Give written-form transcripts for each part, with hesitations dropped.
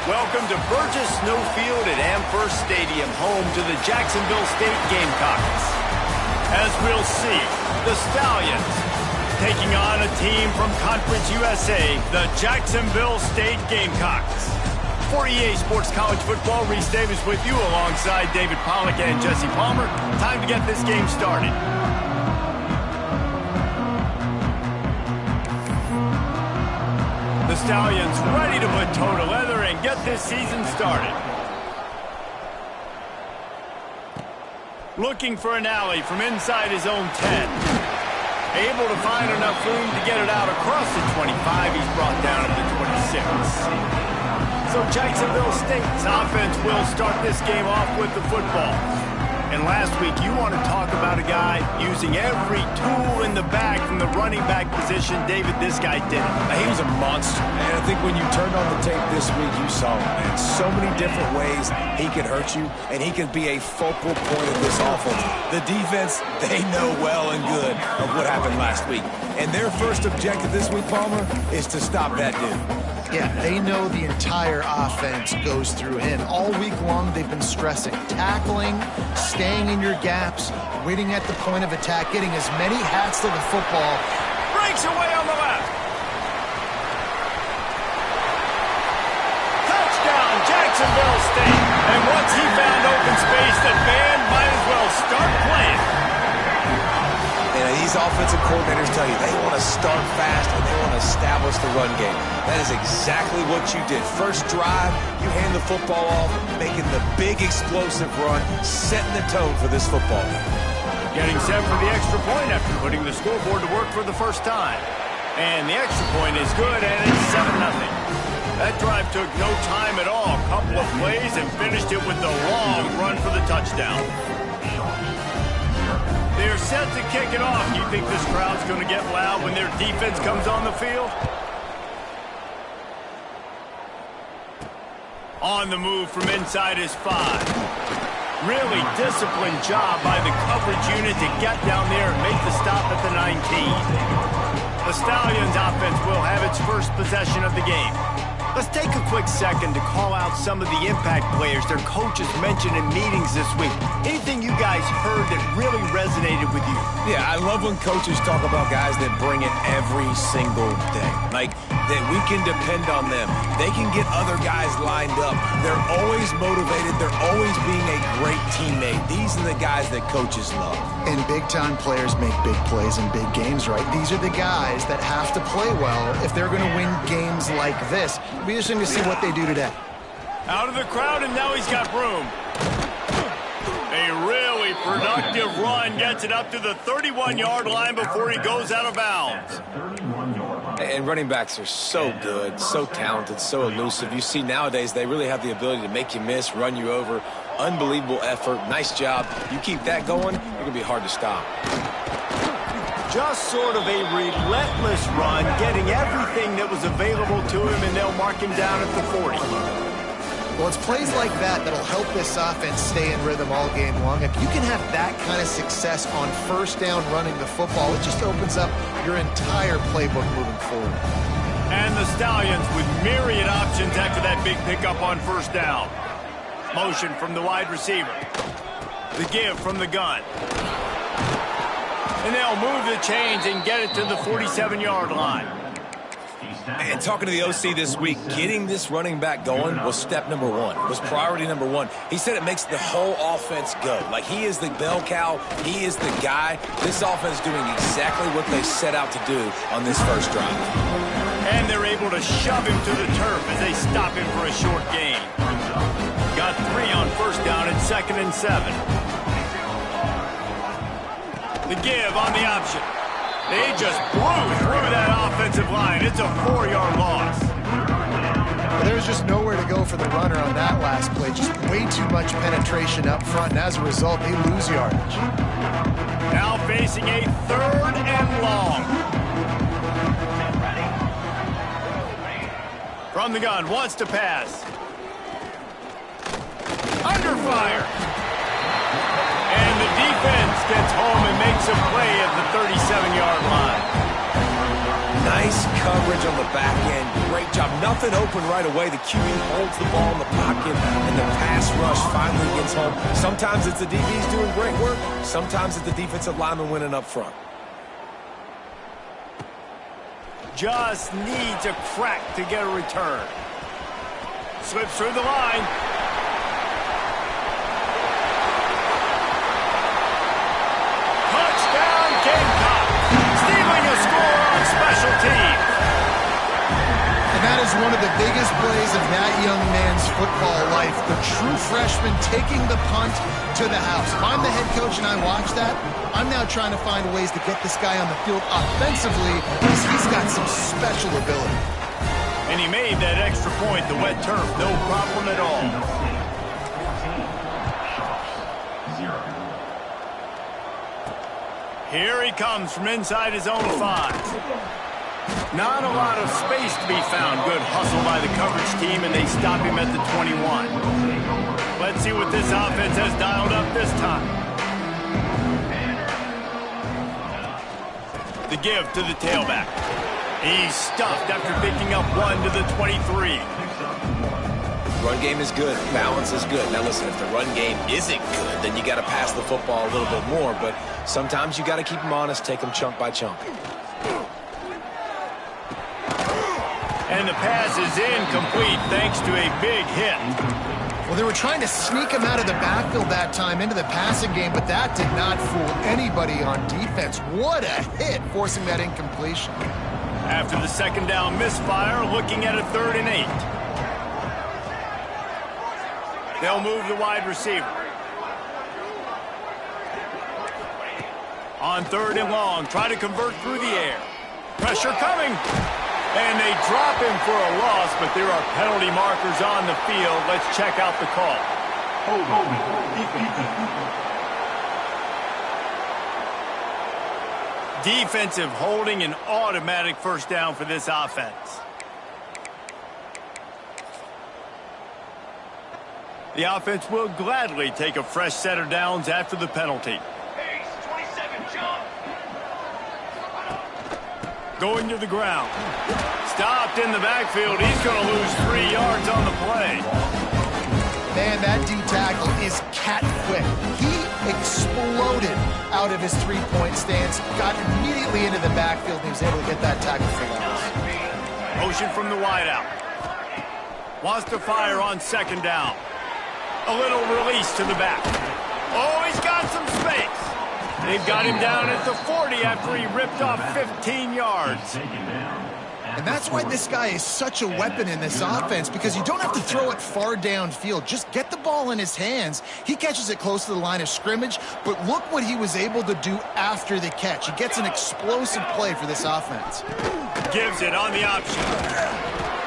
Welcome to Burgess Snow Field at Amherst Stadium, home to the Jacksonville State Gamecocks. As we'll see, the Stallions taking on a team from Conference USA, the Jacksonville State Gamecocks. For EA Sports College Football, Reese Davis with you alongside David Pollack and Jesse Palmer. Time to get this game started. The Stallions ready to put toe to leather and get this season started. Looking for an alley from inside his own 10. Able to find enough room to get it out across the 25. He's brought down at the 26. So Jacksonville State's offense will start this game off with the football. And last week, you want to talk about a guy using every tool in the bag from the running back position. David, this guy did it. He was a monster, and I think when you turned on the tape this week, you saw him, man. So many different ways he could hurt you, and he could be a focal point of this offense. The defense, they know well and good of what happened last week. And their first objective this week, Palmer, is to stop that dude. Yeah, they know the entire offense goes through him. All week long, they've been stressing tackling, staying in your gaps, waiting at the point of attack, getting as many hats to the football. Breaks away on the left. Touchdown, Jacksonville State. And once he found open space, the band might as well start playing. And these offensive coordinators tell you they want to start fast and they want to establish the run game. That is exactly what you did. First drive, you hand the football off, making the big explosive run, setting the tone for this football game. Getting set for the extra point after putting the scoreboard to work for the first time. And the extra point is good, and it's 7-0. That drive took no time at all. Couple of plays and finished it with the long run for the touchdown. They're set to kick it off. You think this crowd's going to get loud when their defense comes on the field? On the move from inside his 5. Really disciplined job by the coverage unit to get down there and make the stop at the 19. The Stallions offense will have its first possession of the game. Let's take a quick second to call out some of the impact players their coaches mentioned in meetings this week. Anything you guys heard that really resonated with you? Yeah, I love when coaches talk about guys that bring it every single day. Like, that we can depend on them. They can get other guys lined up. They're always motivated. They're always being a great teammate. These are the guys that coaches love. And big-time players make big plays in big games, right? These are the guys that have to play well if they're going to win games like this. It'll be interesting to see what they do today. Out of the crowd, and now he's got room. A really productive run gets it up to the 31-yard line before he goes out of bounds. And running backs are so good, so talented, so elusive. You see nowadays they really have the ability to make you miss, run you over. Unbelievable effort. Nice job. You keep that going, you're going to be hard to stop. Just sort of a relentless run, getting everything that was available to him, and they'll mark him down at the 40. Well, it's plays like that that'll help this offense stay in rhythm all game long. If you can have that kind of success on first down running the football, it just opens up your entire playbook moving forward. And the Stallions with myriad options after that big pickup on first down. Motion from the wide receiver. The give from the gun. And they'll move the chains and get it to the 47-yard line. And talking to the OC this week, getting this running back going was step number one, was priority number one. He said it makes the whole offense go. Like, he is the bell cow. He is the guy. This offense doing exactly what they set out to do on this first drive. And they're able to shove him to the turf as they stop him for a short gain. Got 3 on first down and 2nd and 7. The give on the option. They just blew through that offensive line. It's a 4-yard loss. There's just nowhere to go for the runner on that last play. Just way too much penetration up front, and as a result, they lose yardage. Now facing a 3rd and long. From the gun, wants to pass. Under fire. And the defense gets home and makes a play at the 37-yard line. Nice coverage on the back end. Great job. Nothing open right away. The QB holds the ball in the pocket, and the pass rush finally gets home. Sometimes it's the DBs doing great work. Sometimes it's the defensive lineman winning up front. Just needs a crack to get a return. Slips through the line. Touchdown, Gamecock. Stealing a score on special teams. And that is one of the biggest plays of that young man's football life. The true freshman taking the punt to the house. If I'm the head coach and I watch that, I'm now trying to find ways to get this guy on the field offensively because he's got some special ability. And he made that extra point, the wet turf, no problem at all. Here he comes from inside his own 5. Not a lot of space to be found. Good hustle by the coverage team, and they stop him at the 21. Let's see what this offense has dialed up this time. The give to the tailback. He's stuffed after picking up 1 to the 23. Run game is good. Balance is good. Now listen, if the run game isn't good, then you got to pass the football a little bit more. But sometimes you got to keep them honest, take them chunk by chunk. And the pass is incomplete thanks to a big hit. Well, they were trying to sneak him out of the backfield that time into the passing game, but that did not fool anybody on defense. What a hit, forcing that incompletion. After the second down misfire, looking at a 3rd and 8. They'll move the wide receiver. On 3rd and long, try to convert through the air. Pressure coming. And they drop him for a loss, but there are penalty markers on the field. Let's check out the call. Defensive holding, an automatic first down for this offense. The offense will gladly take a fresh set of downs after the penalty. Going to the ground. Stopped in the backfield. He's going to lose 3 yards on the play. Man, that D tackle is cat quick. He exploded out of his 3-point stance, got immediately into the backfield, and he was able to get that tackle for loss. Motion from the wideout. Wants to fire on 2nd down. A little release to the back. Oh, he's got some space. They've got him down at the 40 after he ripped off 15 yards. And that's why this guy is such a weapon in this offense, because you don't have to throw it far downfield. Just get the ball in his hands. He catches it close to the line of scrimmage, but look what he was able to do after the catch. He gets an explosive play for this offense. Gives it on the option.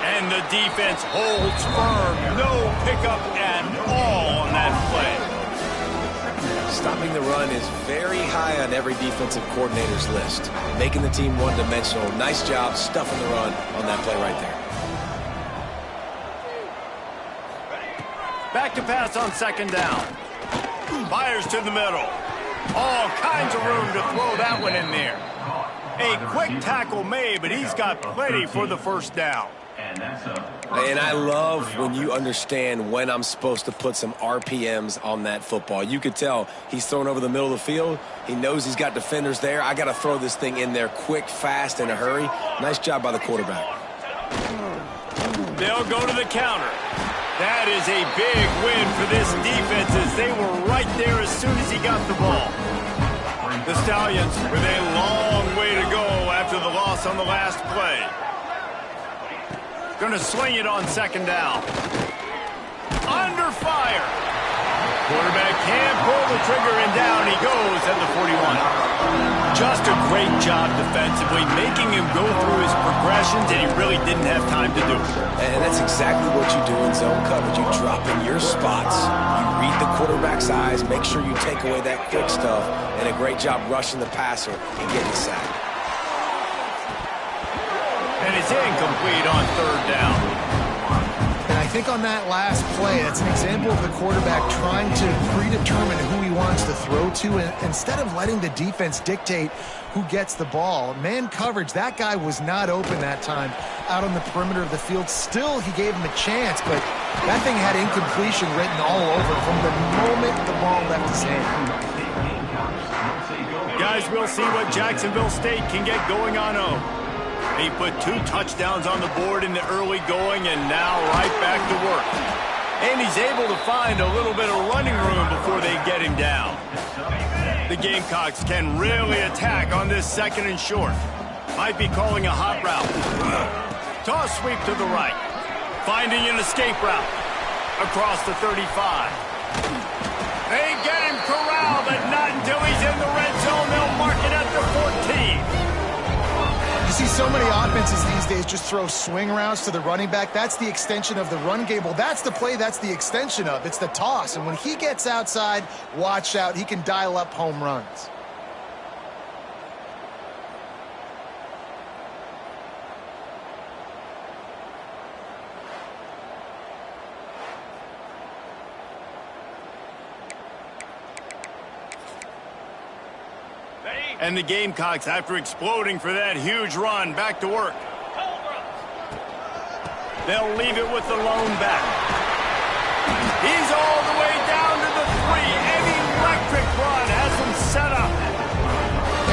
And the defense holds firm. No pickup at all on that play. Stopping the run is very high on every defensive coordinator's list. Making the team one-dimensional. Nice job stuffing the run on that play right there. Back to pass on 2nd down. Fires to the middle. All kinds of room to throw that one in there. A quick tackle made, but he's got plenty for the first down. And I love when you understand when I'm supposed to put some RPMs on that football. You could tell he's thrown over the middle of the field. He knows he's got defenders there. I got to throw this thing in there quick, fast, in a hurry. Nice job by the quarterback. They'll go to the counter. That is a big win for this defense as they were right there as soon as he got the ball. The Stallions with a long way to go after the loss on the last play. Going to sling it on 2nd down. Under fire. Quarterback can't pull the trigger, and down he goes at the 41. Just a great job defensively, making him go through his progressions, and he really didn't have time to do it. And that's exactly what you do in zone coverage. You drop in your spots. You read the quarterback's eyes, make sure you take away that quick stuff, and a great job rushing the passer and getting the sack. And it's incomplete on 3rd down. And I think on that last play, that's an example of the quarterback trying to predetermine who he wants to throw to, and instead of letting the defense dictate who gets the ball. Man coverage, that guy was not open that time out on the perimeter of the field. Still, he gave him a chance, but that thing had incompletion written all over from the moment the ball left his hand. Guys, we'll see what Jacksonville State can get going on home. He put 2 touchdowns on the board in the early going, and now right back to work. And he's able to find a little bit of running room before they get him down. The Gamecocks can really attack on this 2nd and short. Might be calling a hot route. Toss sweep to the right. Finding an escape route. Across the 35. They get him corralled, but not until he's in the red zone. They'll mark it at the 14. You see so many offenses these days just throw swing routes to the running back. That's the extension of the run game. Well, that's the play that's the extension of. It's the toss. And when he gets outside, watch out. He can dial up home runs. And the Gamecocks, after exploding for that huge run, back to work. They'll leave it with the lone back. He's all the way down to the 3. An electric run has him set up.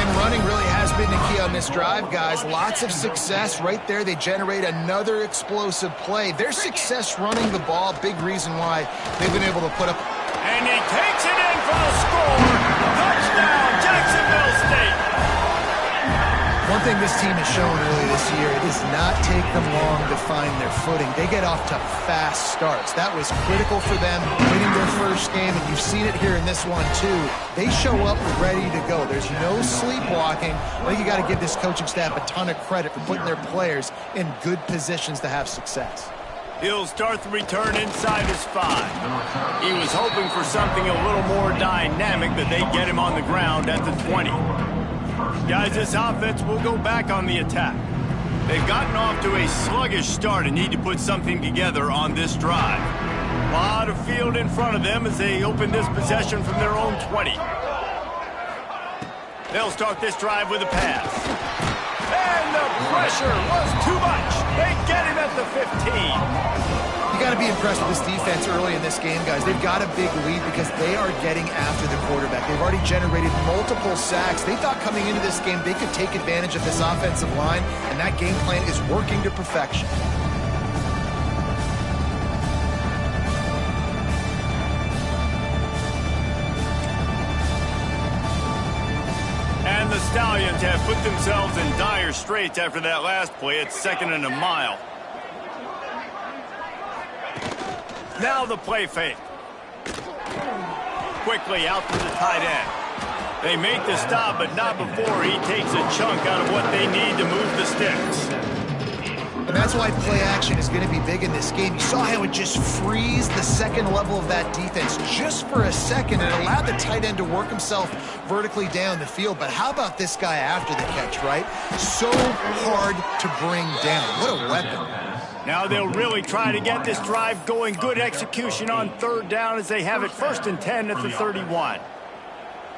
And running really has been the key on this drive, guys. Lots of success right there. They generate another explosive play. Their success running the ball, big reason why they've been able to put up. And he takes it in for the score. Touchdown, Jacksonville State. One thing this team has shown early this year, it does not take them long to find their footing. They get off to fast starts. That was critical for them winning their first game, and you've seen it here in this one too. They show up ready to go. There's no sleepwalking. I think you got to give this coaching staff a ton of credit for putting their players in good positions to have success. He'll start the return inside his 5. He was hoping for something a little more dynamic, but they get him on the ground at the 20. Guys, this offense will go back on the attack. They've gotten off to a sluggish start and need to put something together on this drive. A lot of field in front of them as they open this possession from their own 20. They'll start this drive with a pass. And the pressure was too much. They get him at the 15. You got to be impressed with this defense early in this game, guys. They've got a big lead because they are getting after the quarterback. They've already generated multiple sacks. They thought coming into this game they could take advantage of this offensive line, and that game plan is working to perfection. And the Stallions have put themselves in dire straits after that last play. It's 2nd and a mile. Now the play fake. Quickly out to the tight end. They make the stop, but not before he takes a chunk out of what they need to move the sticks. And that's why play action is going to be big in this game. You saw how it just frees the second level of that defense just for a second and allowed the tight end to work himself vertically down the field. But how about this guy after the catch, right? So hard to bring down. What a weapon. Now they'll really try to get this drive going. Good execution on 3rd down as they have it 1st and 10 at the 31.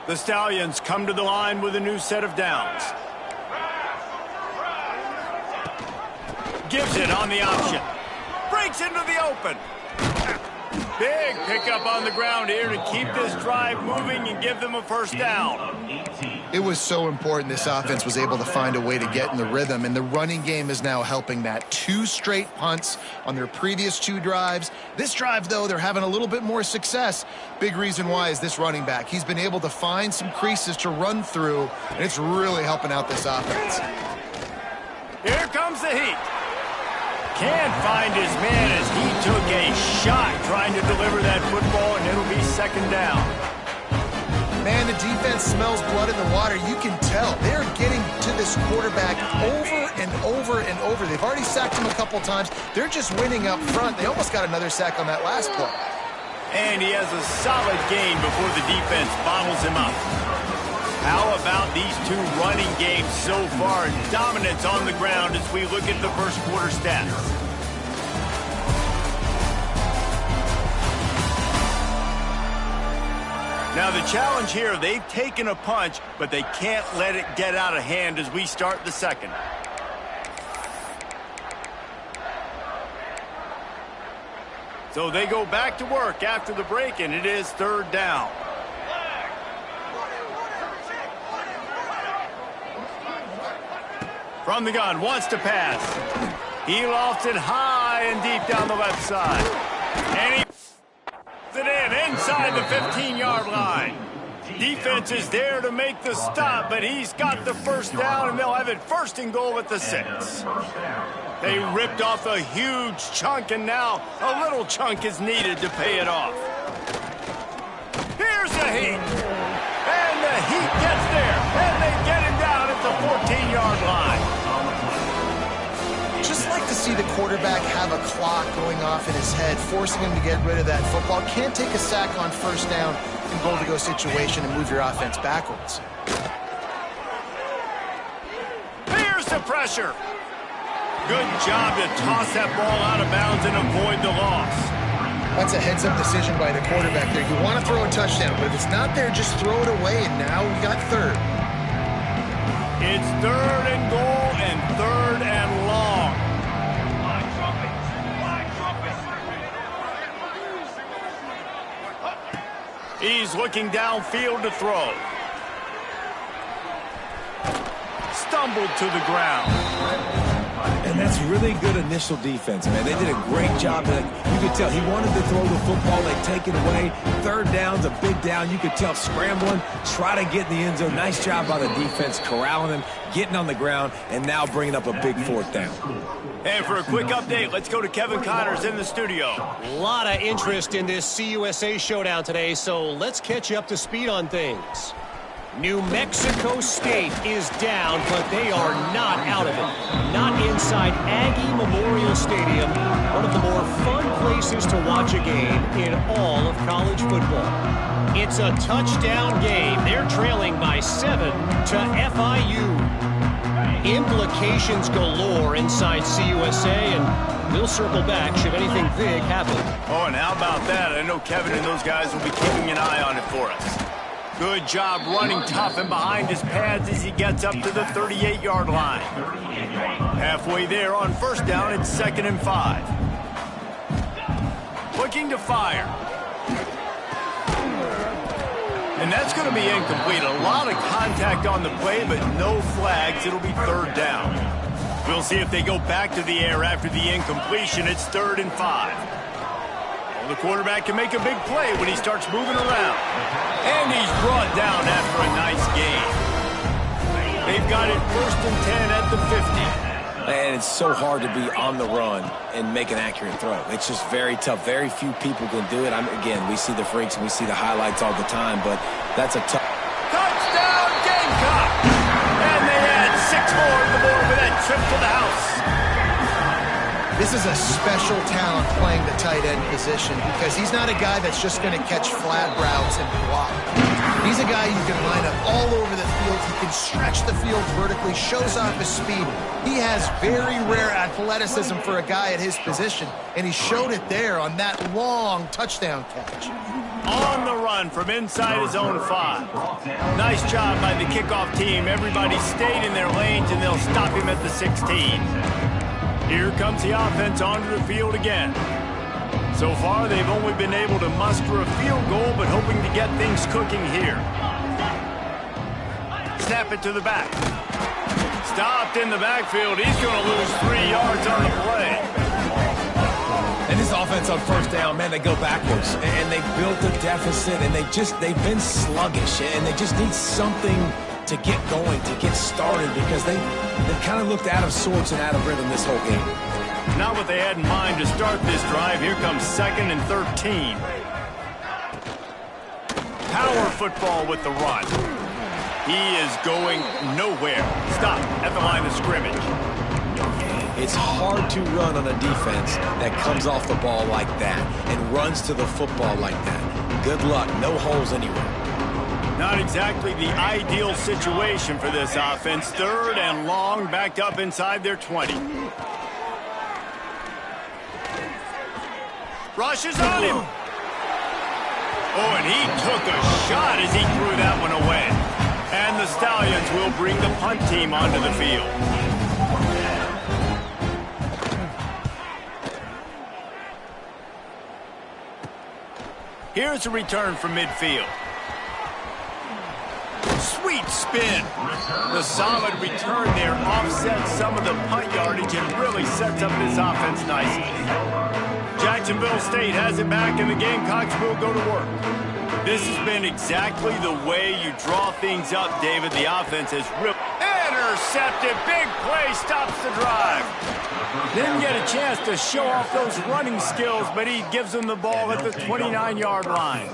The Stallions come to the line with a new set of downs. Gives it on the option. Breaks into the open. Big pickup on the ground here to keep this drive moving and give them a 1st down. It was so important this offense was able to find a way to get in the rhythm, and the running game is now helping that. 2 straight punts on their previous 2 drives. This drive, though, they're having a little bit more success. Big reason why is this running back. He's been able to find some creases to run through, and it's really helping out this offense. Here comes the heat. Can't find his man as he took a shot trying to deliver that football, and it'll be 2nd down. Man, the defense smells blood in the water. You can tell. They're getting to this quarterback over and over and over. They've already sacked him a couple times. They're just winning up front. They almost got another sack on that last play. And he has a solid gain before the defense bottles him up. How about these 2 running games so far? Dominance on the ground as we look at the 1st quarter stats. Now the challenge here, they've taken a punch, but they can't let it get out of hand as we start the second. So they go back to work after the break, and it is third down. From the gun, wants to pass. He lofts it high and deep down the left side. And he it in inside the 15-yard line. Defense is there to make the stop, but he's got the first down, and they'll have it first and goal at the 6. They ripped off a huge chunk, and now a little chunk is needed to pay it off. Here's the heat. And the heat gets there, and they get him down at the 14-yard line. Just like to see the quarterback have a clock going off in his head, forcing him to get rid of that football. Can't take a sack on first down in goal-to-go situation and move your offense backwards. Here's the pressure. Good job to toss that ball out of bounds and avoid the loss. That's a heads-up decision by the quarterback there. You want to throw a touchdown, but if it's not there, just throw it away, and now we got third. It's third and goal and third and long. He's looking downfield to throw. Stumbled to the ground. And that's really good initial defense, man. They did a great job. You could tell he wanted to throw the football. They take it away. Third down's a big down. You could tell scrambling, try to get in the end zone. Nice job by the defense, corralling him, getting on the ground, and now bringing up a big fourth down. And for a quick update, let's go to Kevin Connors in the studio. A lot of interest in this CUSA showdown today, so let's catch you up to speed on things. New Mexico State is down, but they are not out of it. Not inside Aggie Memorial Stadium, one of the more fun places to watch a game in all of college football. It's a touchdown game. They're trailing by 7 to FIU. Implications galore inside CUSA, and we'll circle back should anything big happen. Oh, and how about that? I know Kevin and those guys will be keeping an eye on it for us. Good job running tough and behind his pads as he gets up to the 38-yard line. Halfway there on first down, it's 2nd and 5. Looking to fire. And that's going to be incomplete. A lot of contact on the play, but no flags. It'll be third down. We'll see if they go back to the air after the incompletion. It's 3rd and 5. Well, the quarterback can make a big play when he starts moving around. And he's brought down after a nice gain. They've got it 1st and 10 at the 50. And it's so hard to be on the run and make an accurate throw. It's just very tough. Very few people can do it. Again, we see the freaks and we see the highlights all the time, but that's a tough. Touchdown, Gamecock! And they add 6 more to the board for that trip to the house. This is a special talent playing the tight end position because he's not a guy that's just going to catch flat routes and block. He's a guy you can line up all over the field. He can stretch the field vertically, shows off his speed. He has very rare athleticism for a guy at his position, and he showed it there on that long touchdown catch. On the run from inside his own 5. Nice job by the kickoff team. Everybody stayed in their lanes, and they'll stop him at the 16. Here comes the offense onto the field again. So far, they've only been able to muster a field goal, but hoping to get things cooking here. Snap it to the back. Stopped in the backfield. He's going to lose 3 yards on the play. And this offense on first down, man, they go backwards. And they built a deficit, and they've been sluggish, and they just need something to get going, to get started, because they've kind of looked out of sorts and out of rhythm this whole game. Not what they had in mind to start this drive. Here comes 2nd and 13. Power football with the run. He is going nowhere. Stop at the line of scrimmage. It's hard to run on a defense that comes off the ball like that and runs to the football like that. Good luck. No holes anywhere. Not exactly the ideal situation for this offense. 3rd and long, backed up inside their 20. Rushes on him. Oh, and he took a shot as he threw that one away. And the Stallions will bring the punt team onto the field. Here's a return from midfield. Sweet spin. The solid return there offsets some of the punt yardage and really sets up this offense nicely. Jacksonville State has it back, and the Gamecocks will go to work. This has been exactly the way you draw things up, David. The offense has really intercepted. Big play stops the drive. Didn't get a chance to show off those running skills, but he gives them the ball at the 29-yard line.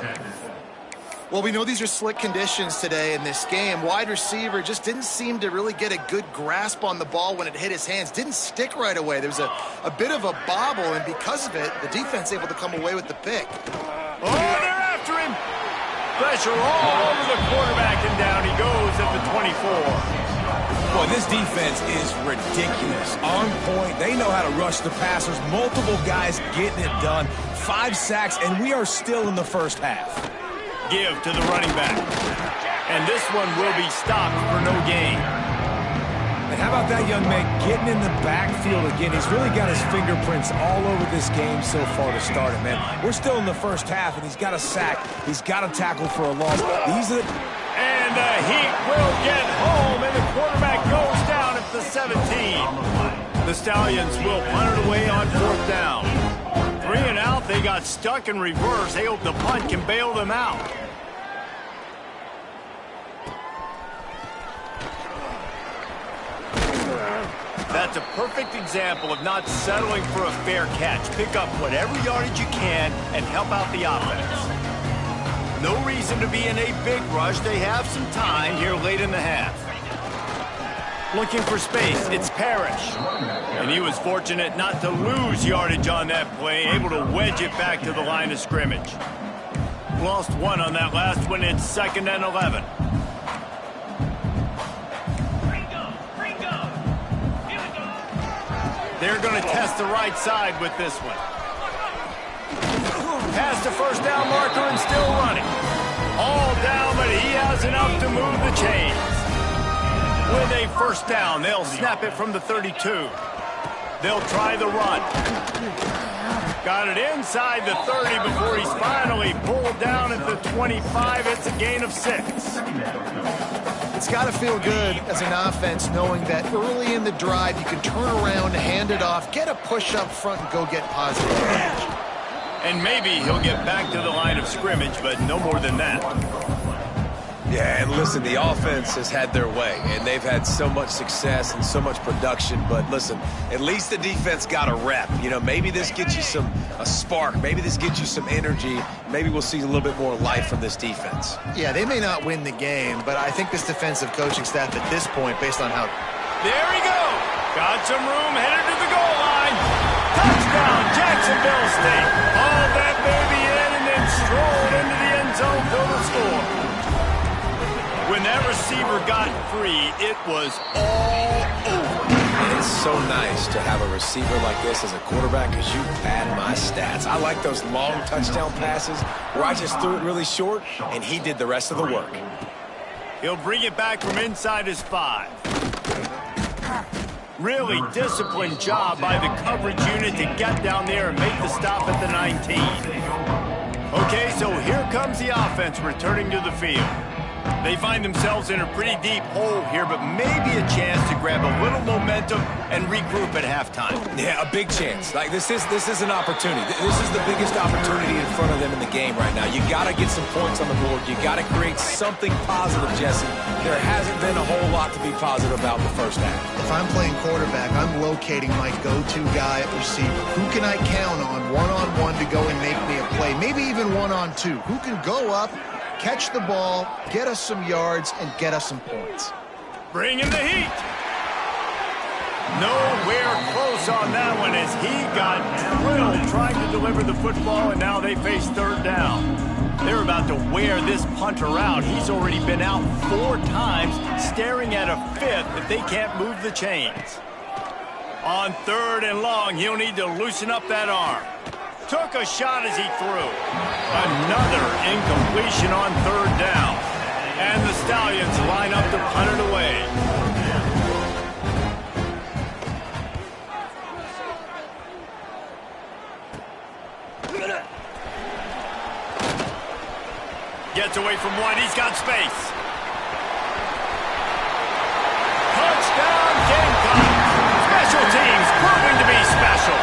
Well, we know these are slick conditions today in this game. Wide receiver just didn't seem to really get a good grasp on the ball when it hit his hands. Didn't stick right away. There was a bit of a bobble, and because of it, the defense able to come away with the pick. Oh, they're after him. Pressure all over the quarterback, and down he goes at the 24. Boy, this defense is ridiculous. On point. They know how to rush the passers. Multiple guys getting it done. 5 sacks, and we are still in the first half. Give to the running back. And this one will be stopped for no gain. And how about that young man getting in the backfield again? He's really got his fingerprints all over this game so far to start it, man. We're still in the first half, and he's got a sack. He's got a tackle for a loss. And the Heat will get home, and the quarterback goes down at the 17. The Stallions will punt it away on 4th down. 3 and out, they got stuck in reverse. They hope the punt can bail them out. That's a perfect example of not settling for a fair catch. Pick up whatever yardage you can and help out the offense. No reason to be in a big rush. They have some time here late in the half. Looking for space, it's Parrish. And he was fortunate not to lose yardage on that play, able to wedge it back to the line of scrimmage. Lost 1 on that last one. It's 2nd and 11. They're going to test the right side with this one. Past the first down marker and still running. All down, but he has enough to move the chains. With a first down, they'll snap it from the 32. They'll try the run. Got it inside the 30 before he's finally pulled down at the 25. It's a gain of 6. It's got to feel good as an offense knowing that early in the drive you can turn around, hand it off, get a push up front, and go get positive damage. And maybe he'll get back to the line of scrimmage, but no more than that. Yeah, and listen, the offense has had their way, and they've had so much success and so much production. But listen, at least the defense got a rep. You know, maybe this gets you a spark. Maybe this gets you some energy. Maybe we'll see a little bit more life from this defense. Yeah, they may not win the game, but I think this defensive coaching staff at this point, based on how... There he goes. Got some room, headed to the goal line. Touchdown, Jacksonville State. Hauled that baby in and then strolled into the end zone for the score. When that receiver got free, it was all over. It's so nice to have a receiver like this as a quarterback because you pad my stats. I like those long touchdown passes where I just threw it really short, and he did the rest of the work. He'll bring it back from inside his 5. Really disciplined job by the coverage unit to get down there and make the stop at the 19. Okay, so here comes the offense returning to the field. They find themselves in a pretty deep hole here, but maybe a chance to grab a little momentum and regroup at halftime. Yeah, a big chance. Like this is an opportunity. This is the biggest opportunity in front of them in the game right now. You got to get some points on the board. You got to create something positive, Jesse. There hasn't been a whole lot to be positive about the first half. If I'm playing quarterback, I'm locating my go-to guy at receiver. Who can I count on one-on-one to go and make me a play? Maybe even one-on-two. Who can go up, catch the ball, get us some yards, and get us some points? Bring in the heat. Nowhere close on that one as he got drilled trying to deliver the football, and now they face 3rd down. They're about to wear this punter out. He's already been out 4 times, staring at a 5th if they can't move the chains. On 3rd and long, he'll need to loosen up that arm. Took a shot as he threw. Another incompletion on third down. And the Stallions line up to punt it away. Gets away from one. He's got space. Touchdown, Gamecocks. Special teams proving to be special.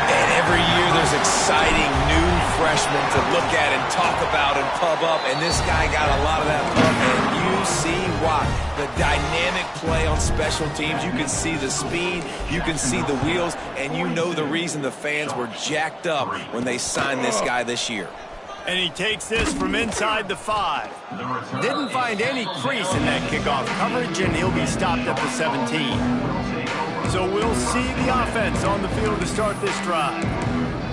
And every year there's exciting new freshmen to look at and talk about and pub up. And this guy got a lot of that pub, and you see why. The dynamic play on special teams. You can see the speed. You can see the wheels. And you know the reason the fans were jacked up when they signed this guy this year. And he takes this from inside the 5. Didn't find any crease in that kickoff coverage, and he'll be stopped at the 17. So we'll see the offense on the field to start this drive.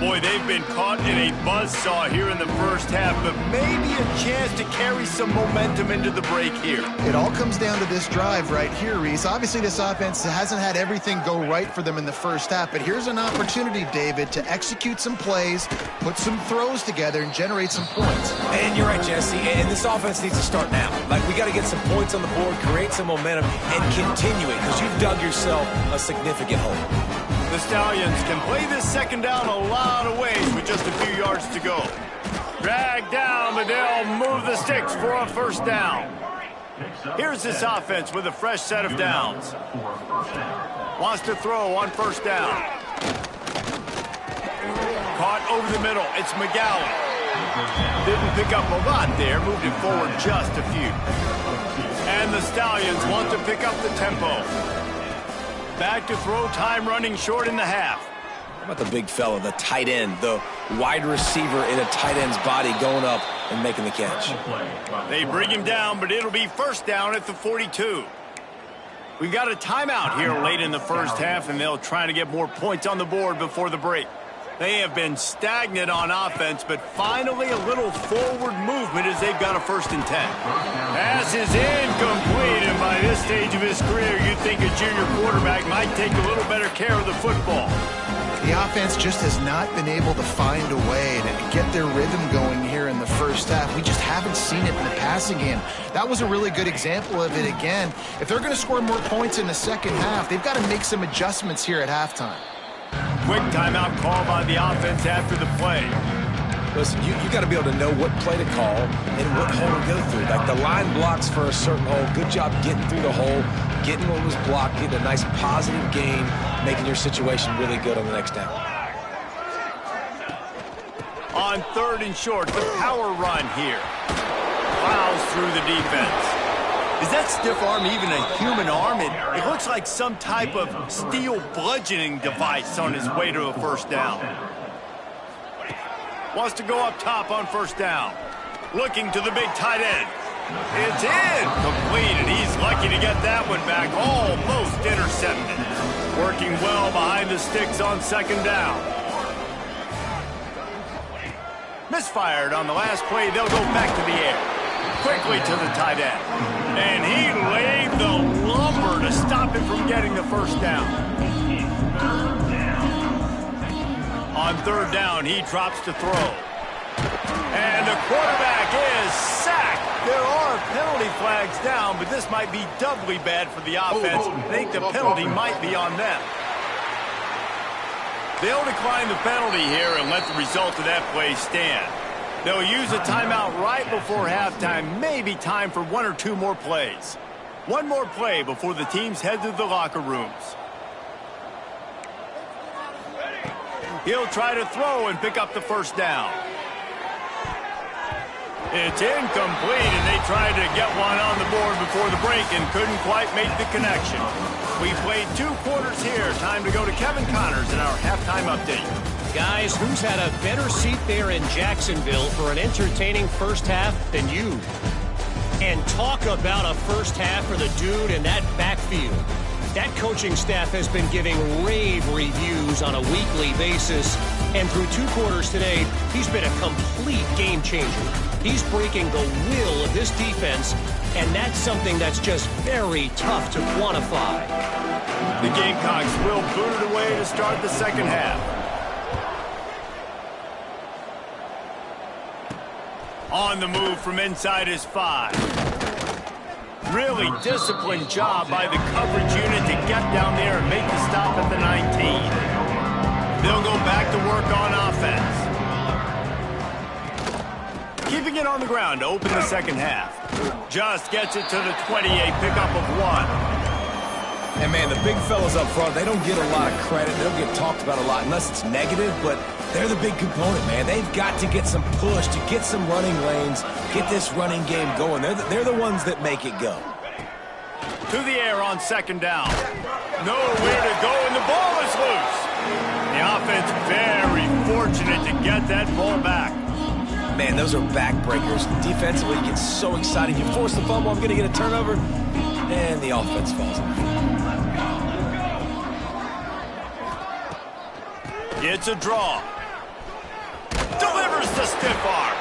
Boy, they've been caught in a buzzsaw here in the first half, but maybe a chance to carry some momentum into the break here. It all comes down to this drive right here, Reese. Obviously, this offense hasn't had everything go right for them in the first half, but here's an opportunity, David, to execute some plays, put some throws together, and generate some points. And you're right, Jesse, and this offense needs to start now. Like, we got to get some points on the board, create some momentum, and continue it, because you've dug yourself a significant hole. The Stallions can play this second down a lot of ways with just a few yards to go. Drag down, but they'll move the sticks for a first down. Here's this offense with a fresh set of downs. Wants to throw on first down. Caught over the middle. It's McGowan. Didn't pick up a lot there. Moved it forward just a few. And the Stallions want to pick up the tempo. Back to throw, time running short in the half. How about the big fella, the tight end, the wide receiver in a tight end's body going up and making the catch? They bring him down, but it'll be first down at the 42. We got a timeout here late in the first half, and they'll try to get more points on the board before the break. They have been stagnant on offense, but finally a little forward movement as they've got a 1st and 10. Pass is incomplete, and by this stage of his career, you'd think a junior quarterback might take a little better care of the football. The offense just has not been able to find a way to get their rhythm going here in the first half. We just haven't seen it in the passing game. That was a really good example of it again. If they're going to score more points in the second half, they've got to make some adjustments here at halftime. Quick timeout call by the offense after the play. Listen, you got to be able to know what play to call and what hole to go through. Like, the line blocks for a certain hole. Good job getting through the hole, getting what was blocked, getting a nice positive gain, making your situation really good on the next down. On 3rd and short, the power run here. Plows through the defense. Is that stiff arm even a human arm? It looks like some type of steel bludgeoning device on his way to a first down. Wants to go up top on first down. Looking to the big tight end. It's incomplete, and he's lucky to get that one back. Almost intercepted. Working well behind the sticks on 2nd down. Misfired on the last play. They'll go back to the air. Quickly to the tight end. And he laid the lumber to stop him from getting the first down. On 3rd down, he drops to throw. And the quarterback is sacked. There are penalty flags down, but this might be doubly bad for the offense. I think the penalty might be on them. They'll decline the penalty here and let the result of that play stand. They'll use a timeout right before halftime. Maybe time for 1 or 2 more plays. One more play before the teams head to the locker rooms. He'll try to throw and pick up the first down. It's incomplete, and they tried to get one on the board before the break and couldn't quite make the connection. We played 2 quarters here. Time to go to Kevin Connors in our halftime update. Guys, who's had a better seat there in Jacksonville for an entertaining first half than you? And talk about a first half for the dude in that backfield. That coaching staff has been giving rave reviews on a weekly basis. And through 2 quarters today, he's been a complete game changer. He's breaking the will of this defense, and that's something that's just very tough to quantify. The Gamecocks will boot it away to start the second half. On the move from inside his 5. Really disciplined job by the coverage unit to get down there and make the stop at the 19. They'll go back to work on offense. Keeping it on the ground to open the second half. Just gets it to the 28, pickup of 1. And, man, the big fellas up front, they don't get a lot of credit. They don't get talked about a lot unless it's negative, but they're the big component, man. They've got to get some push, to get some running lanes, get this running game going. They're the ones that make it go. To the air on second down. Nowhere to go, and the ball is loose. The offense very fortunate to get that ball back. Man, those are backbreakers. Defensively, you get so excited. You force the fumble, I'm going to get a turnover, and the offense falls off. It's a draw. Delivers the stiff arm.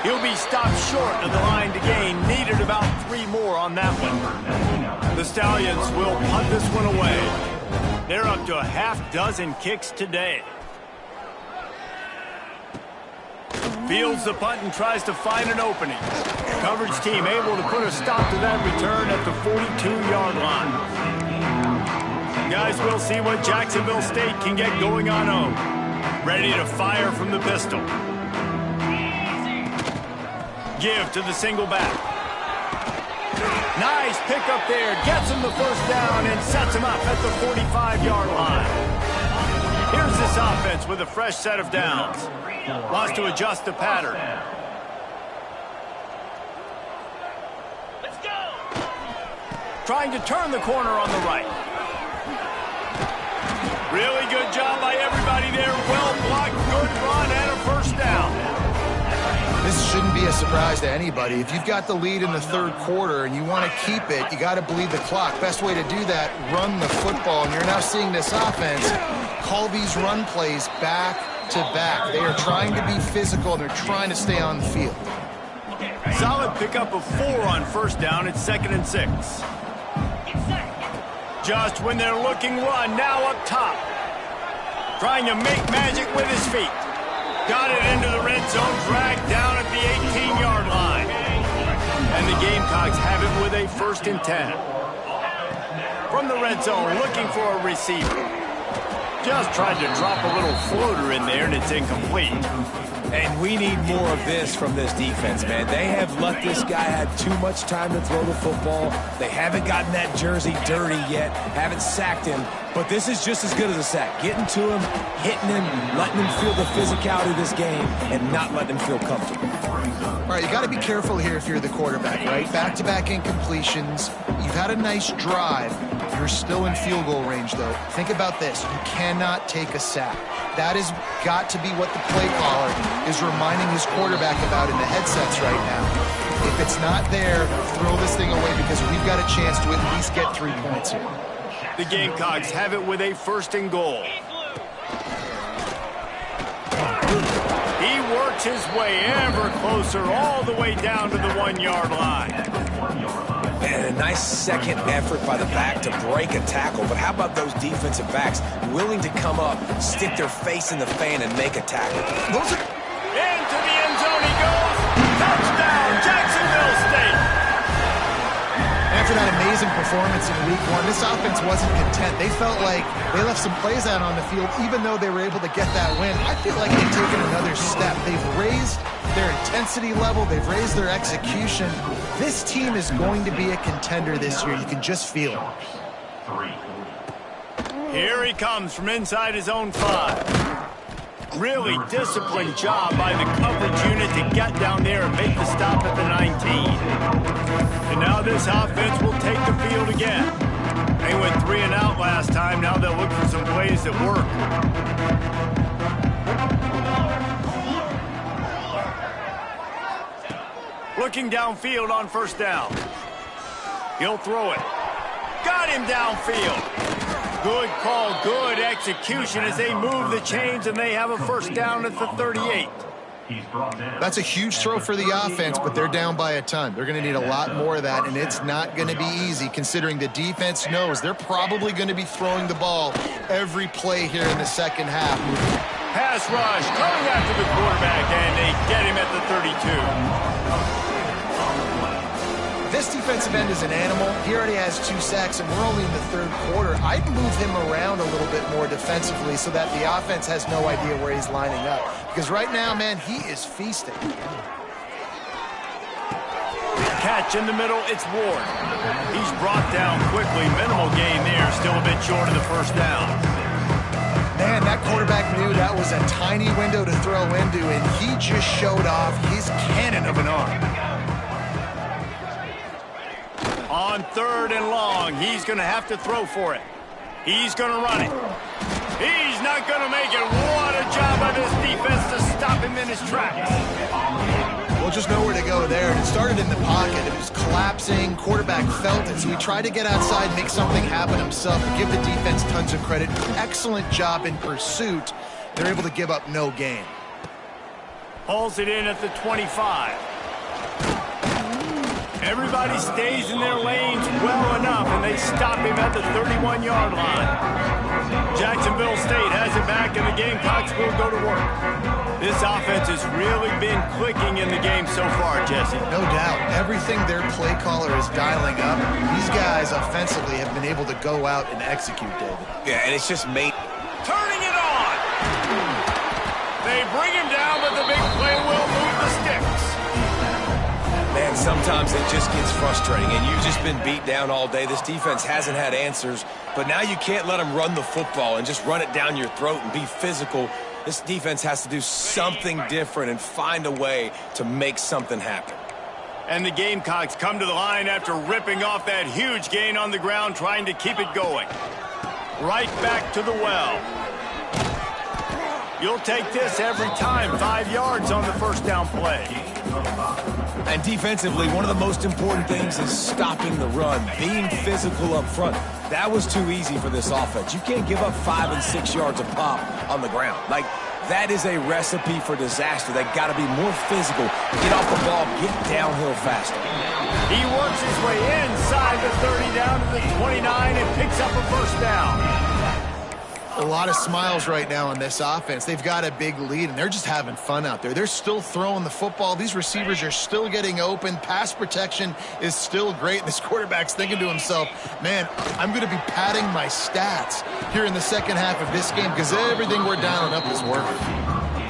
He'll be stopped short of the line to gain. Needed about 3 more on that one. The Stallions will punt this one away. They're up to a half-dozen kicks today. Fields the punt and tries to find an opening. Coverage team able to put a stop to that return at the 42-yard line. Guys, we'll see what Jacksonville State can get going on home. Ready to fire from the pistol. Give to the single back. Nice pickup there. Gets him the first down and sets him up at the 45-yard line. Here's this offense with a fresh set of downs. Wants to adjust the pattern. Let's go. Trying to turn the corner on the right. Really good job by everybody there. Well blocked, good run, and a first down. This shouldn't be a surprise to anybody. If you've got the lead in the third quarter and you want to keep it, you got to bleed the clock. Best way to do that, run the football. And you're now seeing this offense call these run plays back to back. They are trying to be physical, and they're trying to stay on the field. Solid pickup of 4 on first down. It's 2nd and 6. Just when they're looking run, now up top. Trying to make magic with his feet. Got it into the red zone, dragged down at the 18-yard line. And the Gamecocks have it with a 1st and 10. From the red zone, looking for a receiver. Just tried to drop a little floater in there, and it's incomplete. And we need more of this from this defense, man. They have let this guy have too much time to throw the football. They haven't gotten that jersey dirty yet, haven't sacked him. But this is just as good as a sack. Getting to him, hitting him, letting him feel the physicality of this game, and not letting him feel comfortable. All right, you got to be careful here if you're the quarterback, right? Back-to-back incompletions. You've had a nice drive. You're still in field goal range, though. Think about this. You cannot take a sack. That has got to be what the play caller is reminding his quarterback about in the headsets right now. If it's not there, throw this thing away because we've got a chance to at least get 3 points here. The Gamecocks have it with a 1st and goal. He works his way ever closer all the way down to the 1-yard line. And a nice second effort by the back to break a tackle. But how about those defensive backs willing to come up, stick their face in the fan, and make a tackle? Into the end zone he goes. Touchdown, Jacksonville State. After that amazing performance in week 1, this offense wasn't content. They felt like they left some plays out on the field, even though they were able to get that win. I feel like they've taken another step. They've raised their intensity level. They've raised their execution. This team is going to be a contender this year. You can just feel it. Here he comes from inside his own 5. Really disciplined job by the coverage unit to get down there and make the stop at the 19. And now this offense will take the field again. They went 3 and out last time. Now they'll look for some plays that work. Looking downfield on first down. He'll throw it. Got him downfield. Good call, good execution as they move the chains, and they have a first down at the 38. That's a huge throw for the offense, but they're down by a ton. They're going to need a lot more of that, and it's not going to be easy considering the defense knows they're probably going to be throwing the ball every play here in the second half. pass rush coming after the quarterback, and they get him at the 32. This defensive end is an animal. He already has 2 sacks, and we're only in the 3rd quarter. I'd move him around a little bit more defensively so that the offense has no idea where he's lining up. Because right now, man, he is feasting. Catch in the middle, it's Ward. He's brought down quickly. Minimal gain there, still a bit short of the first down. Man, that quarterback knew that was a tiny window to throw into, and he just showed off his cannon of an arm. On 3rd and long, he's going to have to throw for it. He's going to run it. He's not going to make it. What a job by this defense to stop him in his tracks. Well, just nowhere to go there. It started in the pocket. It was collapsing. Quarterback felt it, so he tried to get outside, make something happen himself, and give the defense tons of credit. Excellent job in pursuit. They're able to give up no gain. Pulls it in at the 25. Everybody stays in their lanes well enough, and they stop him at the 31-yard line. Jacksonville State has it back, and the Gamecocks will go to work. This offense has really been clicking in the game so far, Jesse. No doubt. Everything their play caller is dialing up, these guys offensively have been able to go out and execute, David. Yeah, and it's just made. Turning it on! They bring him down, but the big play will move the sticks. Man, sometimes it just gets frustrating, and you've just been beat down all day. This defense hasn't had answers, but now you can't let them run the football and just run it down your throat and be physical. This defense has to do something different and find a way to make something happen. And the Gamecocks come to the line after ripping off that huge gain on the ground, trying to keep it going. Right back to the well. You'll take this every time. 5 yards on the first down play. And defensively, one of the most important things is stopping the run, being physical up front. That was too easy for this offense. You can't give up 5 and 6 yards a pop on the ground. Like, that is a recipe for disaster. They got to be more physical, get off the ball, get downhill faster. He works his way inside the 30 down to the 29 and picks up a first down. A lot of smiles right now on this offense. They've got a big lead, and they're just having fun out there. They're still throwing the football. These receivers are still getting open. Pass protection is still great. And this quarterback's thinking to himself, man, I'm going to be padding my stats here in the second half of this game because everything we're dialing up is working.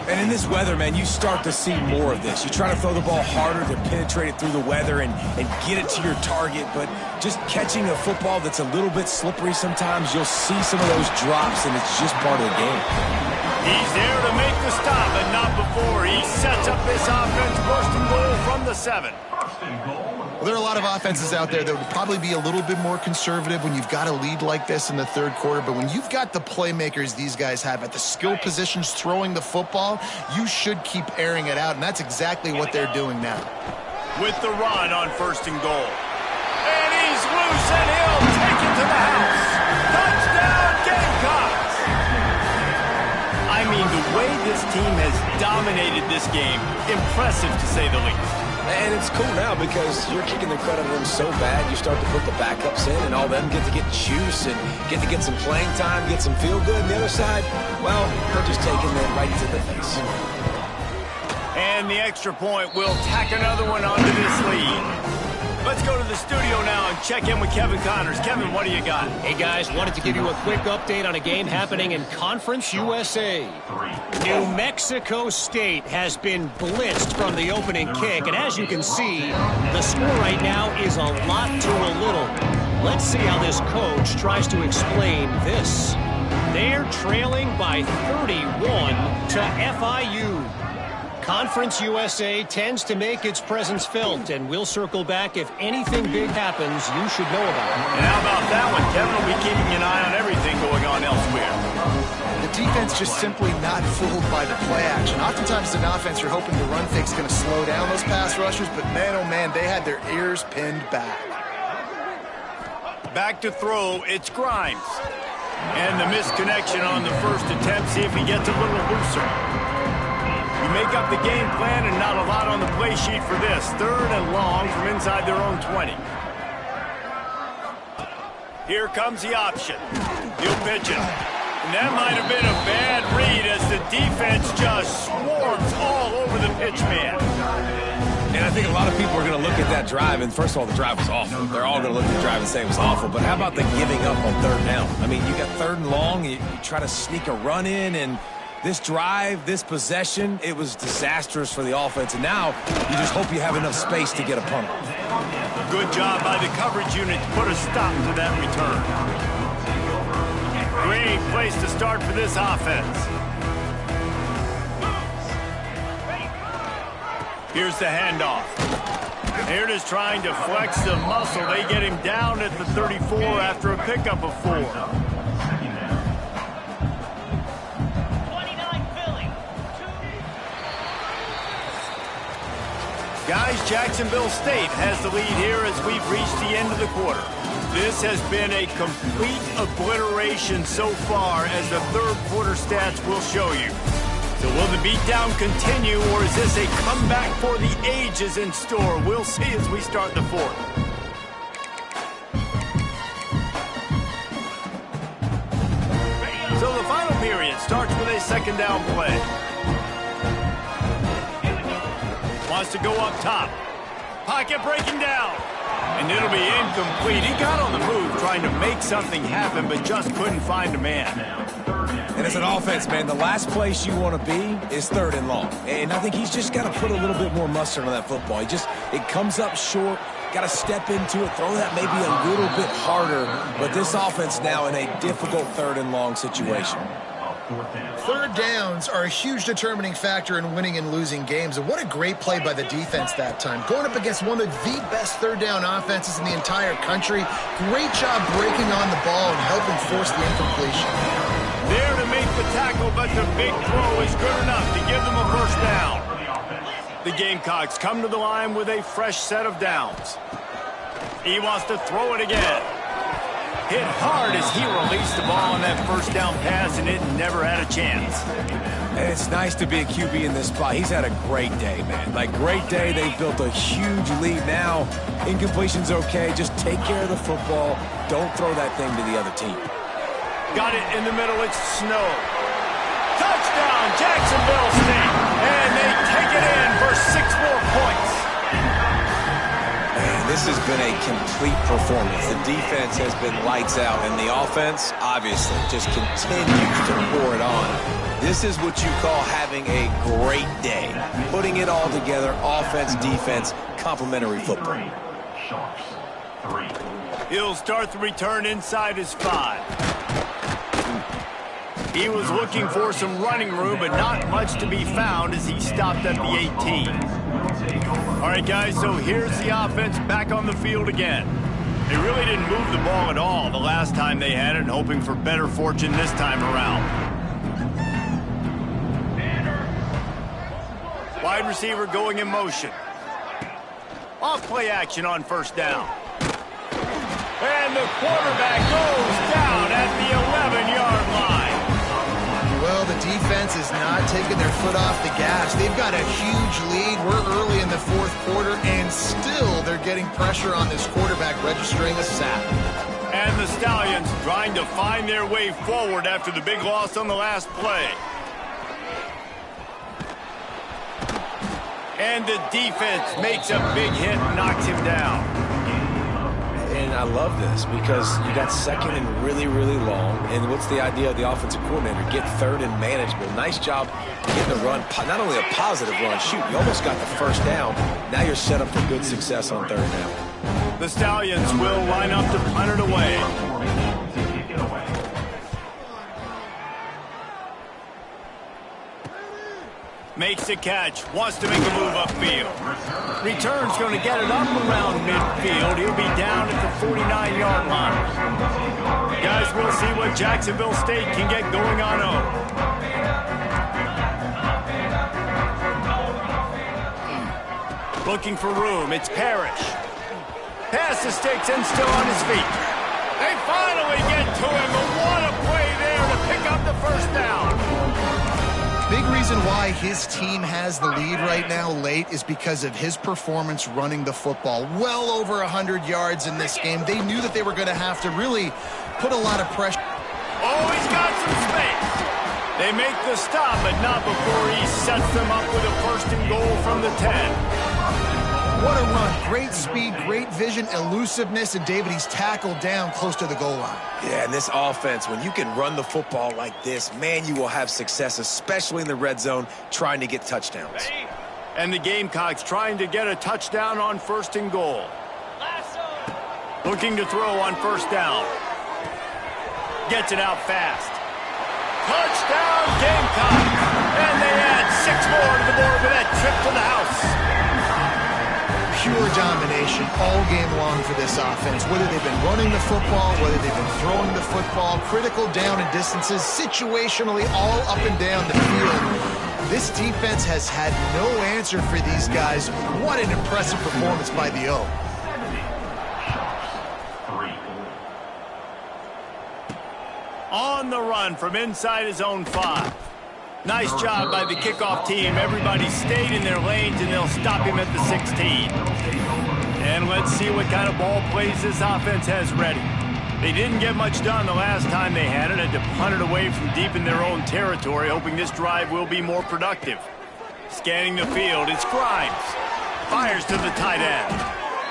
And in this weather, man, you start to see more of this. You try to throw the ball harder to penetrate it through the weather and get it to your target, but just catching a football that's a little bit slippery sometimes, you'll see some of those drops, and it's just part of the game. He's there to make the stop, and not before. He sets up this offense, first and goal from the 7. Well, there are a lot of offenses out there that would probably be a little bit more conservative when you've got a lead like this in the third quarter. But when you've got the playmakers these guys have at the skill positions throwing the football, you should keep airing it out, and that's exactly what they're doing now. With the run on first and goal. And he's loose, and he'll take it to the house. Touchdown, Gamecocks! I mean, the way this team has dominated this game, impressive to say the least. And it's cool now because you're kicking the credit to them so bad, you start to put the backups in, and all of them get to get juice and get to get some playing time, get some feel good. And the other side, well, they're just taking them right to the face. And the extra point will tack another one onto this lead. Let's go to the studio now and check in with Kevin Connors. Kevin, what do you got? Hey, guys, wanted to give you a quick update on a game happening in Conference USA. New Mexico State has been blitzed from the opening kick, and as you can see, the score right now is a lot to a little. Let's see how this coach tries to explain this. They're trailing by 31 to FIU. Conference USA tends to make its presence felt, and we'll circle back if anything big happens you should know about. And how about that one? Kevin will be keeping an eye on everything going on elsewhere. The defense just simply not fooled by the play action. Oftentimes, an offense, you're hoping the run fake's going to slow down those pass rushers, but man, oh man, they had their ears pinned back. Back to throw, it's Grimes. And the misconnection on the first attempt, see if he gets a little looser. You make up the game plan and not a lot on the play sheet for this. 3rd and long from inside their own 20. Here comes the option. He'll pitch it. And that might have been a bad read as the defense just swarms all over the pitch man. And I think a lot of people are going to look at that drive, and first of all, the drive was awful. They're all going to look at the drive and say it was awful. But how about the giving up on third down? I mean, you got third and long, you try to sneak a run in, and this drive, this possession, it was disastrous for the offense. And now you just hope you have enough space to get a punt. Good job by the coverage unit to put a stop to that return. Great place to start for this offense. Here's the handoff. Here it is trying to flex the muscle. They get him down at the 34 after a pickup of 4. Guys, Jacksonville State has the lead here as we've reached the end of the quarter. This has been a complete obliteration so far, as the third quarter stats will show you. So will the beatdown continue, or is this a comeback for the ages in store? We'll see as we start the fourth. So the final period starts with a second down play. Wants to go up top. Pocket breaking down. And it'll be incomplete. He got on the move trying to make something happen, but just couldn't find a man. And as an offense, man, the last place you want to be is third and long. And I think he's just got to put a little bit more mustard on that football. It comes up short, got to step into it, throw that maybe a little bit harder. But this offense now in a difficult third and long situation. Third downs are a huge determining factor in winning and losing games. And what a great play by the defense that time. Going up against one of the best third down offenses in the entire country. Great job breaking on the ball and helping force the incompletion. There to make the tackle, but the big throw is good enough to give them a first down. The Gamecocks come to the line with a fresh set of downs. He wants to throw it again. Hit hard as he released the ball on that first down pass, and it never had a chance. And it's nice to be a QB in this spot. He's had a great day, man. Like, great day. They've built a huge lead now. Incompletion's okay. Just take care of the football. Don't throw that thing to the other team. Got it in the middle. It's Snow. Touchdown, Jacksonville State. And they take it in for 6 more points. Man, this has been a complete performance. The defense has been lights out, and the offense, obviously, just continues to pour it on. This is what you call having a great day. Putting it all together, offense, defense, complementary football. He'll start the return inside his 5. He was looking for some running room, but not much to be found as he stopped at the 18. All right, guys, so here's the offense back on the field again. They really didn't move the ball at all the last time they had it, and hoping for better fortune this time around. Wide receiver going in motion. Off play action on first down. And the quarterback goes down at the 11-yard line. Well, the defense is not taking their foot off the gas. They've got a huge lead. We're early in the fourth quarter, and still they're getting pressure on this quarterback, registering a sack. And the Stallions trying to find their way forward after the big loss on the last play. And the defense makes a big hit and knocks him down. And I love this because you got second and really, really long. And what's the idea of the offensive coordinator? Get third and manageable. Nice job getting the run. Not only a positive run, shoot, you almost got the first down. Now you're set up for good success on third down. The Stallions will line up to punt it away. Makes the catch, wants to make a move upfield. Return's going to get it up around midfield. He'll be down at the 49-yard line. Guys, we'll see what Jacksonville State can get going on over. Looking for room, it's Parrish. Pass the sticks and still on his feet. They finally get to him, but what a play there to pick up the first down. Big reason why his team has the lead right now late is because of his performance running the football. Well over 100 yards in this game. They knew that they were going to have to really put a lot of pressure. Oh, he's got some space. They make the stop, but not before he sets them up with a first and goal from the 10. What a run. Great speed, great vision, elusiveness, and David, he's tackled down close to the goal line. Yeah, and this offense, when you can run the football like this, man, you will have success, especially in the red zone, trying to get touchdowns. And the Gamecocks trying to get a touchdown on first and goal. Looking to throw on first down. Gets it out fast. Touchdown, Gamecocks! And they add 6 more to the board with that trip to the house. Pure domination all game long for this offense. Whether they've been running the football, whether they've been throwing the football, critical down and distances, situationally all up and down the field. This defense has had no answer for these guys. What an impressive performance by the O. On the run from inside his own 5. Nice job by the kickoff team. Everybody stayed in their lanes, and they'll stop him at the 16. And let's see what kind of ball plays this offense has ready. They didn't get much done the last time they had it. Had to punt it away from deep in their own territory, hoping this drive will be more productive. Scanning the field, it's Grimes. Fires to the tight end.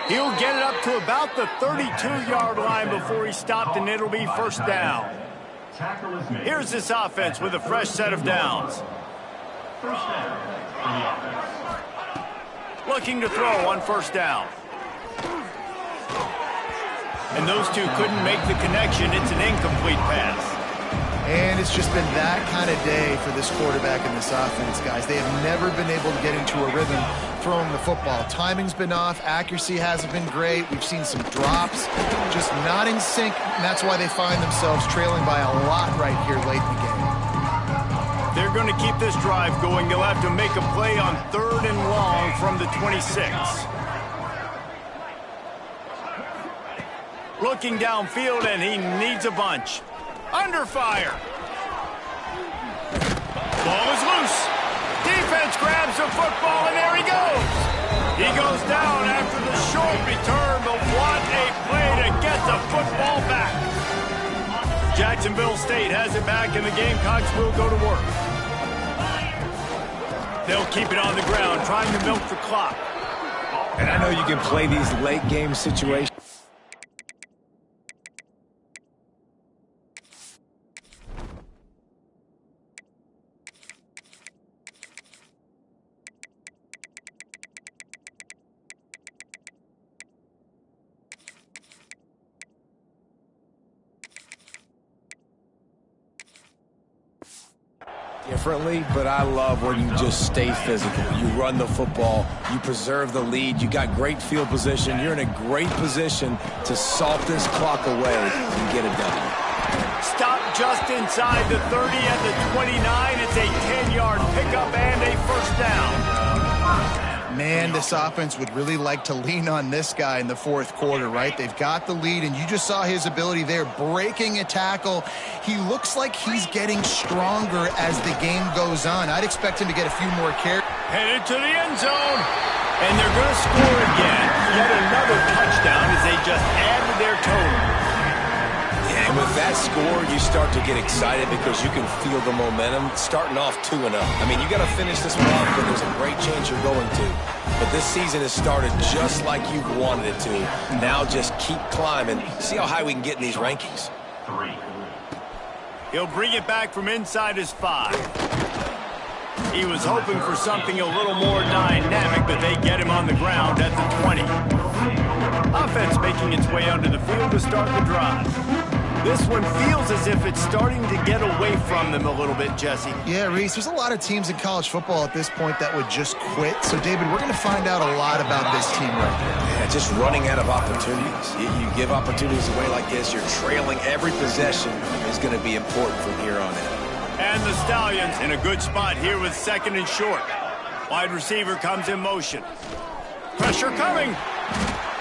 He'll get it up to about the 32-yard line before he stopped, and it'll be first down. Here's this offense with a fresh set of downs. Looking to throw on first down. And those two couldn't make the connection. It's an incomplete pass. And it's just been that kind of day for this quarterback and this offense, guys. They have never been able to get into a rhythm throwing the football. Timing's been off. Accuracy hasn't been great. We've seen some drops, just not in sync. And that's why they find themselves trailing by a lot right here late in the game. They're going to keep this drive going. They'll have to make a play on 3rd and long from the 26. Looking downfield, and he needs a bunch. Under fire. Ball is loose. Defense grabs the football, and there he goes. He goes down after the short return, but what a play to get the football back. Jacksonville State has it back, and the Gamecocks will go to work. They'll keep it on the ground, trying to milk the clock. And I know you can play these late game situations. Differently, but I love when you just stay physical. You run the football, you preserve the lead, you got great field position, you're in a great position to salt this clock away and get it done. Stop just inside the 30 at the 29. It's a 10-yard pickup and a first down. Man, this offense would really like to lean on this guy in the 4th quarter, right? They've got the lead, and you just saw his ability there, breaking a tackle. He looks like he's getting stronger as the game goes on. I'd expect him to get a few more carries. Headed to the end zone, and they're going to score again. Yet another touchdown as they just added their total. And with that score, you start to get excited because you can feel the momentum starting off 2-0. I mean, you got to finish this one off, but there's a great chance you're going to. But this season has started just like you wanted it to. Now just keep climbing. See how high we can get in these rankings. He'll bring it back from inside his 5. He was hoping for something a little more dynamic, but they get him on the ground at the 20. Offense making its way onto the field to start the drive. This one feels as if it's starting to get away from them a little bit, Jesse. Yeah, Reese, there's a lot of teams in college football at this point that would just quit. So, David, we're going to find out a lot about this team right here. Yeah, just running out of opportunities. You give opportunities away like this, you're trailing every possession is going to be important from here on in. And the Stallions in a good spot here with 2nd and short. Wide receiver comes in motion. Pressure coming.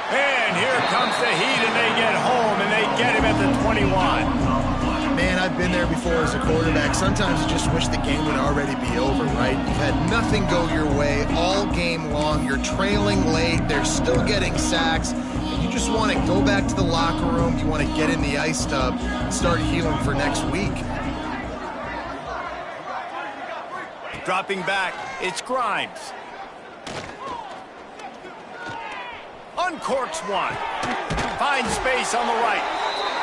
And here comes the heat, and they get home, and they get him at the 21. Man, I've been there before as a quarterback. Sometimes you just wish the game would already be over, right? You've had nothing go your way all game long. You're trailing late. They're still getting sacks. And you just want to go back to the locker room. You want to get in the ice tub and start healing for next week. Dropping back, it's Grimes. Uncorks one. Finds space on the right.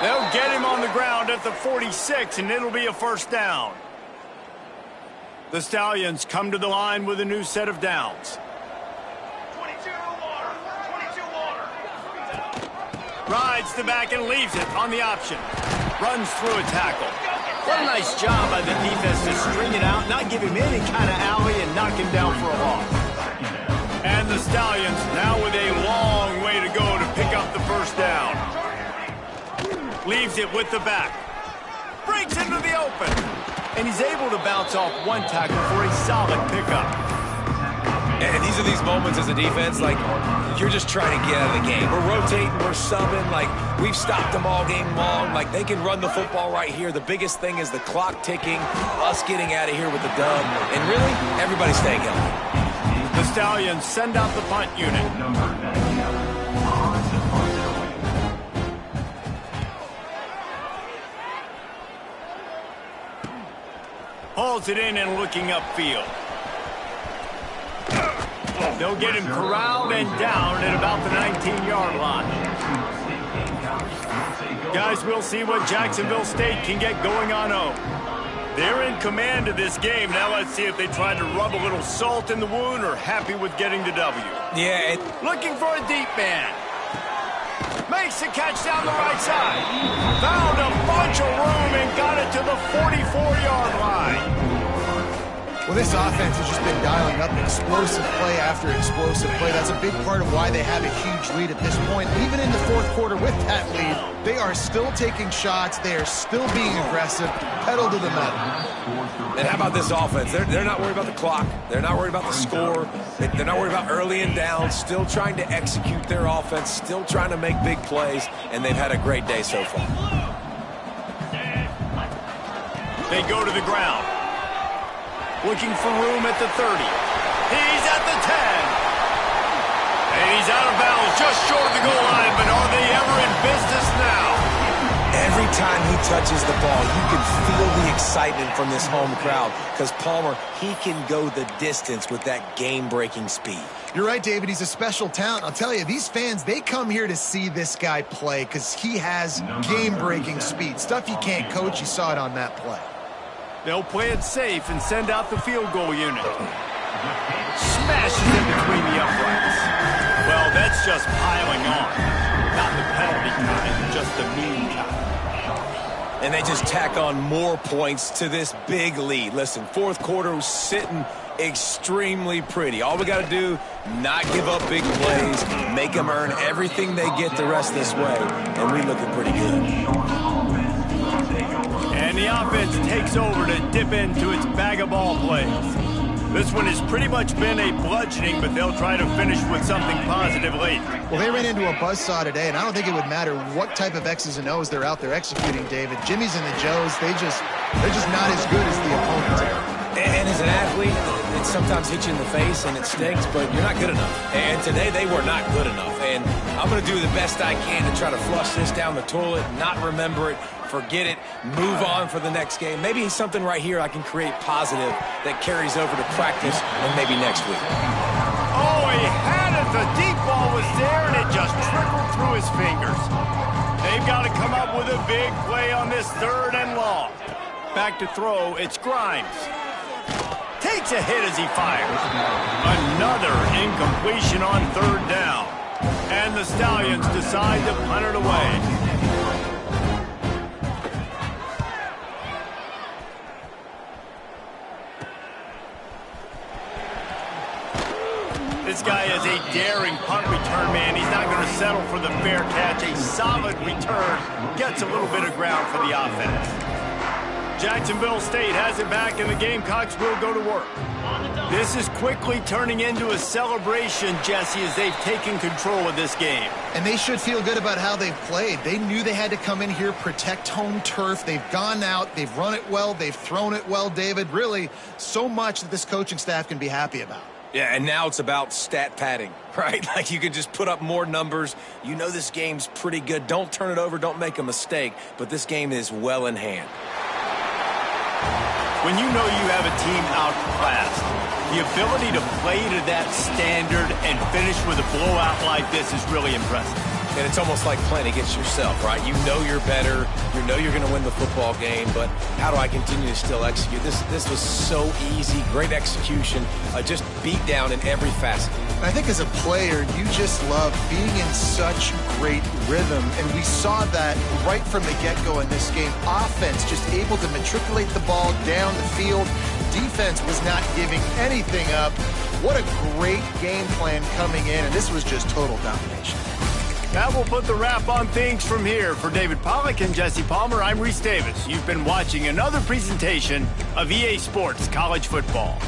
They'll get him on the ground at the 46, and it'll be a first down. The Stallions come to the line with a new set of downs. 22 water. Rides the back and leaves it on the option. Runs through a tackle. What a nice job by the defense to string it out, not give him any kind of alley, and knock him down for a loss. And the Stallions now with a long way to go to pick up the first down. Leaves it with the back. Breaks into the open. And he's able to bounce off one tackle for a solid pickup. And these are these moments as a defense, like, you're just trying to get out of the game. We're rotating, we're subbing, like, we've stopped them all game long. Like, they can run the football right here. The biggest thing is the clock ticking, us getting out of here with the dub, and really, everybody staying healthy. The Stallions send out the punt unit. Hauls it in and looking upfield. They'll get him corralled and down at about the 19-yard line. Guys, we'll see what Jacksonville State can get going on home. They're in command of this game. Now let's see if they try to rub a little salt in the wound or happy with getting the W. Yeah. Looking for a deep man. Makes the catch down the right side. Found a bunch of room and got it to the 44-yard line. Well, this offense has just been dialing up explosive play after explosive play. That's a big part of why they have a huge lead at this point. Even in the fourth quarter with that lead, they are still taking shots. They are still being aggressive, pedal to the metal. And how about this offense? They're not worried about the clock. They're not worried about the score. They're not worried about early and down. Still trying to execute their offense. Still trying to make big plays. And they've had a great day so far. They go to the ground. Looking for room at the 30. He's at the 10. And he's out of bounds just short of the goal line, but are they ever in business now? Every time he touches the ball, you can feel the excitement from this home crowd because Palmer, he can go the distance with that game-breaking speed. You're right, David. He's a special talent. I'll tell you, these fans, they come here to see this guy play because he has game-breaking speed. Stuff you can't coach. You saw it on that play. They'll play it safe and send out the field goal unit. Smashes in between the uprights. Well, that's just piling on. Not the penalty kind, just the mean kind. And they just tack on more points to this big lead. Listen, fourth quarter was sitting extremely pretty. All we got to do, not give up big plays, make them earn everything they get the rest of this way, and we looking pretty good. And the offense takes over to dip into its bag of ball plays. This one has pretty much been a bludgeoning, but they'll try to finish with something positive late. Well, they ran into a buzzsaw today, and I don't think it would matter what type of X's and O's they're out there executing, David. Jimmy's and the Joes, they're just not as good as the opponents are. And as an athlete, it sometimes hits you in the face and it stinks, but you're not good enough. And today they were not good enough. And I'm going to do the best I can to try to flush this down the toilet, not remember it, forget it, move on for the next game. Maybe something right here I can create positive that carries over to practice and maybe next week. Oh, he had it. The deep ball was there, and it just trickled through his fingers. They've got to come up with a big play on this 3rd and long. Back to throw, it's Grimes. Takes a hit as he fires. Another incompletion on 3rd down. And the Stallions decide to punt it away. This guy is a daring punt return man. He's not going to settle for the fair catch. A solid return. Gets a little bit of ground for the offense. Jacksonville State has it back, and the Gamecocks will go to work. This is quickly turning into a celebration, Jesse, as they've taken control of this game. And they should feel good about how they've played. They knew they had to come in here, protect home turf. They've gone out, they've run it well, they've thrown it well, David. Really, so much that this coaching staff can be happy about. Yeah, and now it's about stat padding, right? Like you can just put up more numbers. You know this game's pretty good. Don't turn it over, don't make a mistake. But this game is well in hand. When you know you have a team outclassed, the ability to play to that standard and finish with a blowout like this is really impressive. And it's almost like playing against yourself, right? You know you're better. You know you're going to win the football game, but how do I continue to still execute? This was so easy. Great execution. Just beat down in every facet. I think as a player, you just love being in such great rhythm, and we saw that right from the get-go in this game. Offense just able to matriculate the ball down the field. Defense was not giving anything up. What a great game plan coming in, and this was just total domination. That will put the wrap on things from here. For David Pollack and Jesse Palmer, I'm Reese Davis. You've been watching another presentation of EA Sports College Football.